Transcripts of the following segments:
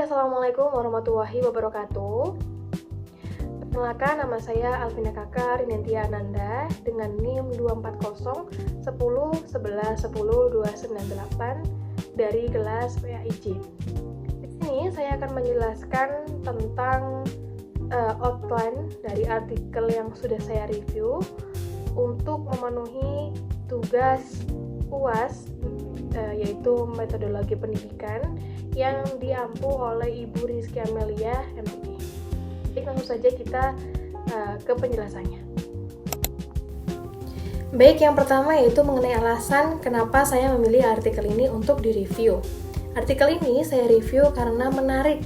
Assalamualaikum warahmatullahi wabarakatuh. Perkenalkan, nama saya Alvina Kakar Rinentia Ananda dengan NIM 240 10 11 10 298 dari kelas PAIJ. Di sini saya akan menjelaskan tentang outline dari artikel yang sudah saya review untuk memenuhi tugas UAS, yaitu metodologi pendidikan yang diampu oleh Ibu Rizky Amelia, MPI. Jadi langsung saja kita ke penjelasannya. Baik, yang pertama yaitu mengenai alasan kenapa saya memilih artikel ini untuk direview. Artikel ini saya review karena menarik,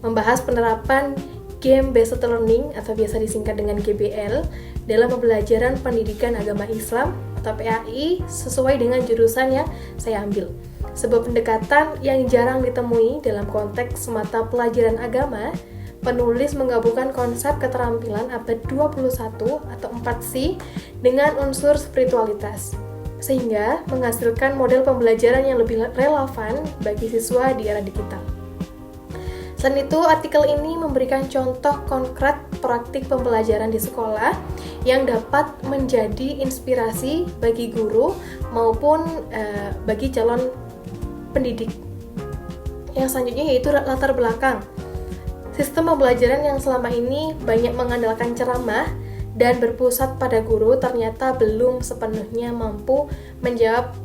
membahas penerapan Game Based Learning atau biasa disingkat dengan GBL dalam pembelajaran pendidikan agama Islam atau PAI sesuai dengan jurusan yang saya ambil. Sebuah pendekatan yang jarang ditemui dalam konteks mata pelajaran agama. Penulis menggabungkan konsep keterampilan abad 21 atau 4C dengan unsur spiritualitas, sehingga menghasilkan model pembelajaran yang lebih relevan bagi siswa di era digital. Selain itu, artikel ini memberikan contoh konkret praktik pembelajaran di sekolah yang dapat menjadi inspirasi bagi guru maupun bagi calon pendidik. Yang selanjutnya yaitu latar belakang. Sistem pembelajaran yang selama ini banyak mengandalkan ceramah dan berpusat pada guru ternyata belum sepenuhnya mampu menjawab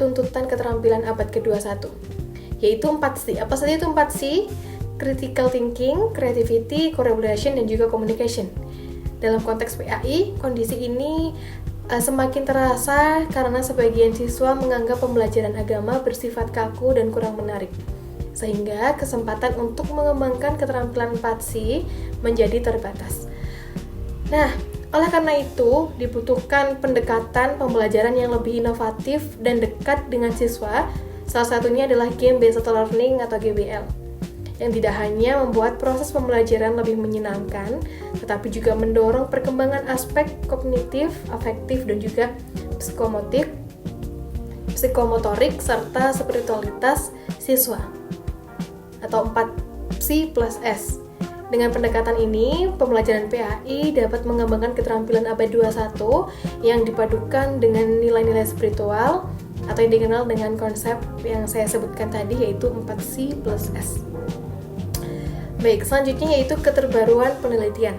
tuntutan keterampilan abad ke-21, yaitu 4C. Apa saja itu 4C? Critical thinking, creativity, collaboration, dan juga communication. Dalam konteks PAI, kondisi ini semakin terasa karena sebagian siswa menganggap pembelajaran agama bersifat kaku dan kurang menarik, sehingga kesempatan untuk mengembangkan keterampilan 4C menjadi terbatas. Nah, oleh karena itu dibutuhkan pendekatan pembelajaran yang lebih inovatif dan dekat dengan siswa. Salah satunya adalah Game Based Learning atau GBL, yang tidak hanya membuat proses pembelajaran lebih menyenangkan, tetapi juga mendorong perkembangan aspek kognitif, afektif, dan juga psikomotorik, serta spiritualitas siswa, atau 4C plus S. Dengan pendekatan ini, pembelajaran PAI dapat mengembangkan keterampilan abad 21 yang dipadukan dengan nilai-nilai spiritual, atau yang dikenal dengan konsep yang saya sebutkan tadi, yaitu 4C plus S. Baik, selanjutnya yaitu keterbaruan penelitian.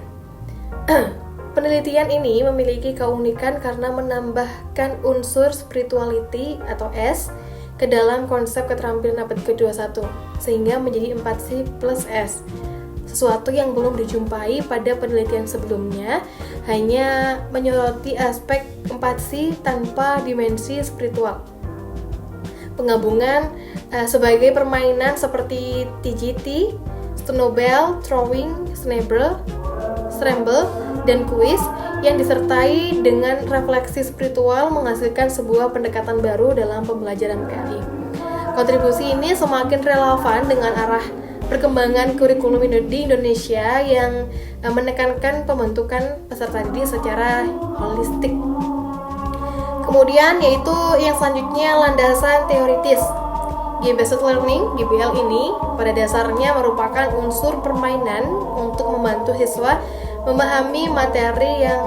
Penelitian ini memiliki keunikan karena menambahkan unsur spirituality atau S ke dalam konsep keterampilan abad ke-21, sehingga menjadi 4C plus S. Sesuatu yang belum dijumpai pada penelitian sebelumnya, hanya menyoroti aspek 4C tanpa dimensi spiritual. Penggabungan sebagai permainan seperti TGT, Snowball, Throwing, Scramble, dan Quiz yang disertai dengan refleksi spiritual menghasilkan sebuah pendekatan baru dalam pembelajaran PAI. Kontribusi ini semakin relevan dengan arah perkembangan kurikulum di Indonesia yang menekankan pembentukan peserta didik secara holistik. Kemudian yaitu yang selanjutnya landasan teoritis. Game Based Learning, GBL ini pada dasarnya merupakan unsur permainan untuk membantu siswa memahami materi yang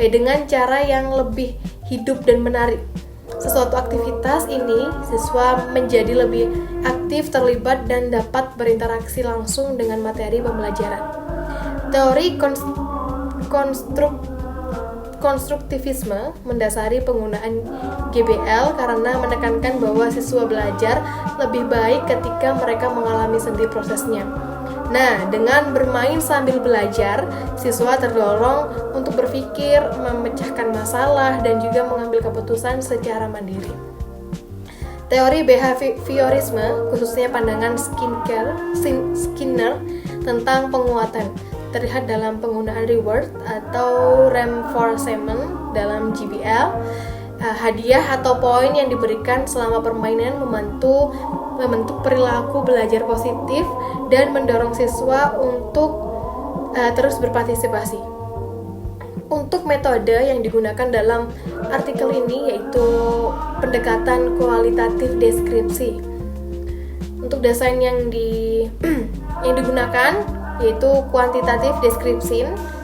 dengan cara yang lebih hidup dan menarik. Sesuatu aktivitas ini, siswa menjadi lebih aktif, terlibat, dan dapat berinteraksi langsung dengan materi pembelajaran. Teori konstruktivisme mendasari penggunaan GBL karena menekankan bahwa siswa belajar lebih baik ketika mereka mengalami sendiri prosesnya. Nah, dengan bermain sambil belajar, siswa terdorong untuk berpikir, memecahkan masalah, dan juga mengambil keputusan secara mandiri. Teori behaviorisme, khususnya pandangan Skinner tentang penguatan, terlihat dalam penggunaan reward atau reinforcement dalam GBL. Hadiah atau poin yang diberikan selama permainan membentuk perilaku belajar positif dan mendorong siswa untuk terus berpartisipasi. Untuk metode yang digunakan dalam artikel ini yaitu pendekatan kualitatif deskripsi. Untuk desain yang digunakan yaitu quantitative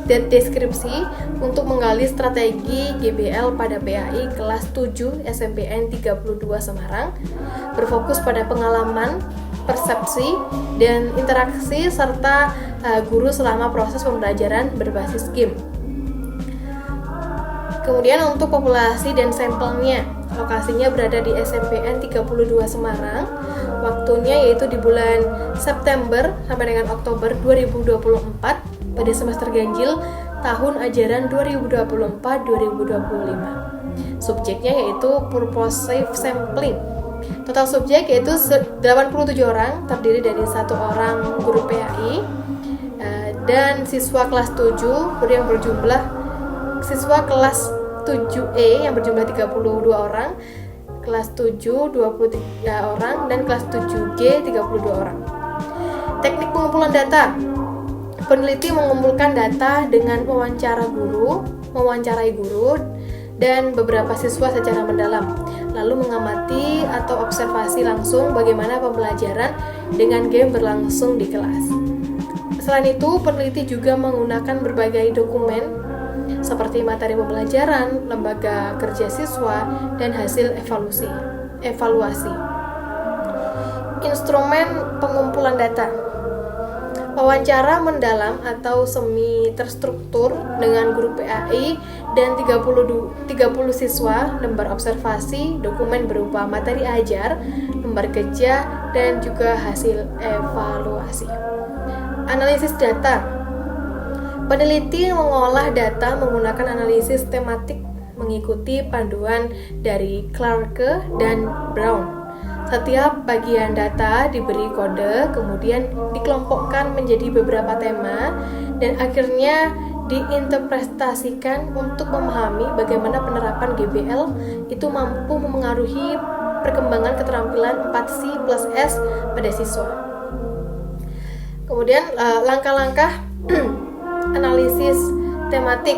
deskripsi untuk menggali strategi GBL pada PAI kelas 7 SMPN 32 Semarang, berfokus pada pengalaman, persepsi, dan interaksi serta guru selama proses pembelajaran berbasis game. Kemudian untuk populasi dan sampelnya, lokasinya berada di SMPN 32 Semarang. Waktunya yaitu di bulan September sampai dengan Oktober 2024 pada semester ganjil tahun ajaran 2024-2025. Subjeknya yaitu purposive sampling. Total subjek yaitu 87 orang, terdiri dari 1 orang guru PAI dan siswa kelas 7 yang berjumlah siswa kelas 7E yang berjumlah 32 orang, kelas 7 23 orang, dan kelas 7G 32 orang. Teknik pengumpulan data. Peneliti mengumpulkan data dengan mewawancarai guru dan beberapa siswa secara mendalam, lalu mengamati atau observasi langsung bagaimana pembelajaran dengan game berlangsung di kelas. Selain itu, peneliti juga menggunakan berbagai dokumen seperti materi pembelajaran, lembaga kerja siswa, dan hasil evaluasi. Instrumen pengumpulan data. Wawancara mendalam atau semi terstruktur dengan guru PAI dan 30 siswa, lembar observasi, dokumen berupa materi ajar, lembar kerja, dan juga hasil evaluasi. Analisis data. Peneliti mengolah data menggunakan analisis tematik mengikuti panduan dari Clarke dan Brown. Setiap bagian data diberi kode, kemudian dikelompokkan menjadi beberapa tema, dan akhirnya diinterpretasikan untuk memahami bagaimana penerapan GBL itu mampu memengaruhi perkembangan keterampilan 4C+S pada siswa. Kemudian langkah-langkah analisis tematik,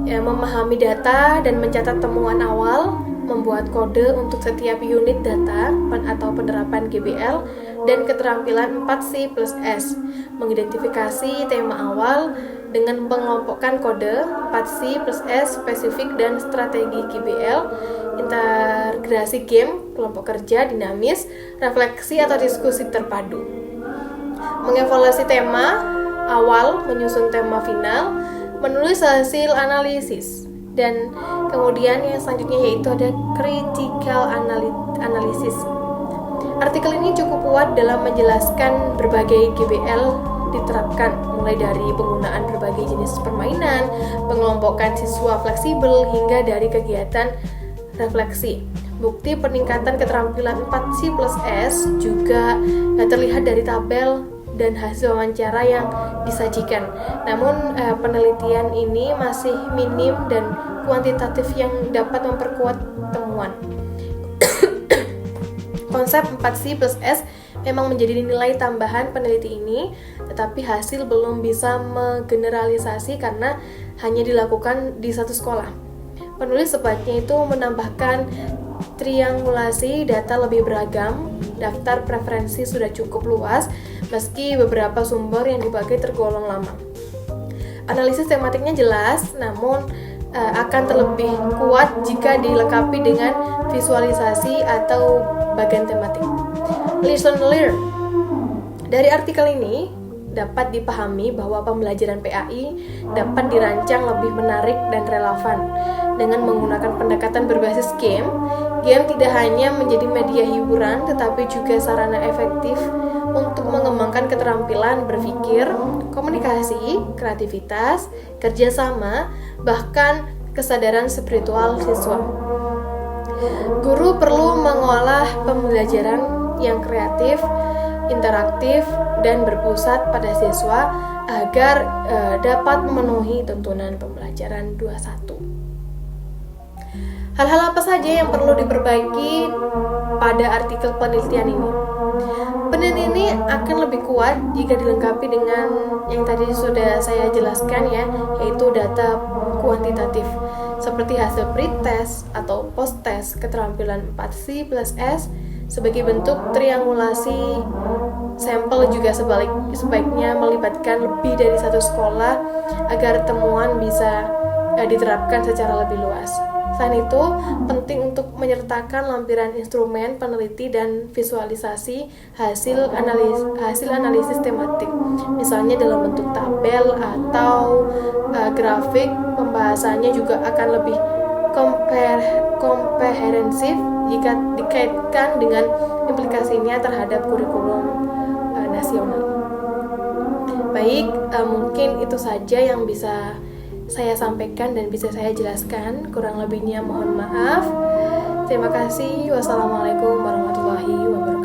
memahami data dan mencatat temuan awal, membuat kode untuk setiap unit data atau penerapan GBL dan keterampilan 4C+S, mengidentifikasi tema awal dengan mengelompokkan kode 4C+S spesifik dan strategi GBL, integrasi game, kelompok kerja dinamis, refleksi atau diskusi terpadu, mengevaluasi tema awal, menyusun tema final, menulis hasil analisis, dan kemudian yang selanjutnya yaitu ada critical analysis. Artikel ini cukup kuat dalam menjelaskan berbagai GBL diterapkan, mulai dari penggunaan berbagai jenis permainan, pengelompokan siswa fleksibel, hingga dari kegiatan refleksi. Bukti peningkatan keterampilan 4C+S juga terlihat dari tabel dan hasil wawancara yang disajikan. Namun penelitian ini masih minim dan kuantitatif yang dapat memperkuat temuan. Konsep 4C+S memang menjadi nilai tambahan peneliti ini, tetapi hasil belum bisa menggeneralisasi karena hanya dilakukan di satu sekolah. Penulis sebaiknya itu menambahkan triangulasi data lebih beragam. Daftar preferensi sudah cukup luas, meski beberapa sumber yang dipakai tergolong lama. Analisis tematiknya jelas, namun akan terlebih kuat jika dilengkapi dengan visualisasi atau bagian tematik. Listen Learn. Dari artikel ini dapat dipahami bahwa pembelajaran PAI dapat dirancang lebih menarik dan relevan dengan menggunakan pendekatan berbasis game. Game tidak hanya menjadi media hiburan, tetapi juga sarana efektif untuk mengembangkan keterampilan berpikir, komunikasi, kreativitas, kerjasama, bahkan kesadaran spiritual siswa. Guru perlu mengolah pembelajaran yang kreatif, interaktif, dan berpusat pada siswa agar dapat memenuhi tuntunan pembelajaran 21. Hal-hal apa saja yang perlu diperbaiki pada artikel penelitian ini? Penelitian ini akan lebih kuat jika dilengkapi dengan yang tadi sudah saya jelaskan ya, yaitu data kuantitatif seperti hasil pretest atau post-test keterampilan 4C+S, Sebagai bentuk triangulasi sampel juga sebaiknya melibatkan lebih dari satu sekolah agar temuan bisa diterapkan secara lebih luas. Selain itu, penting untuk menyertakan lampiran instrumen peneliti dan visualisasi hasil analisis tematik, misalnya dalam bentuk tabel atau grafik. Pembahasannya juga akan lebih komprehensif jika dikaitkan dengan implikasinya terhadap kurikulum nasional. Baik, mungkin itu saja yang bisa saya sampaikan dan bisa saya jelaskan. Kurang lebihnya mohon maaf. Terima kasih. Wassalamualaikum warahmatullahi wabarakatuh.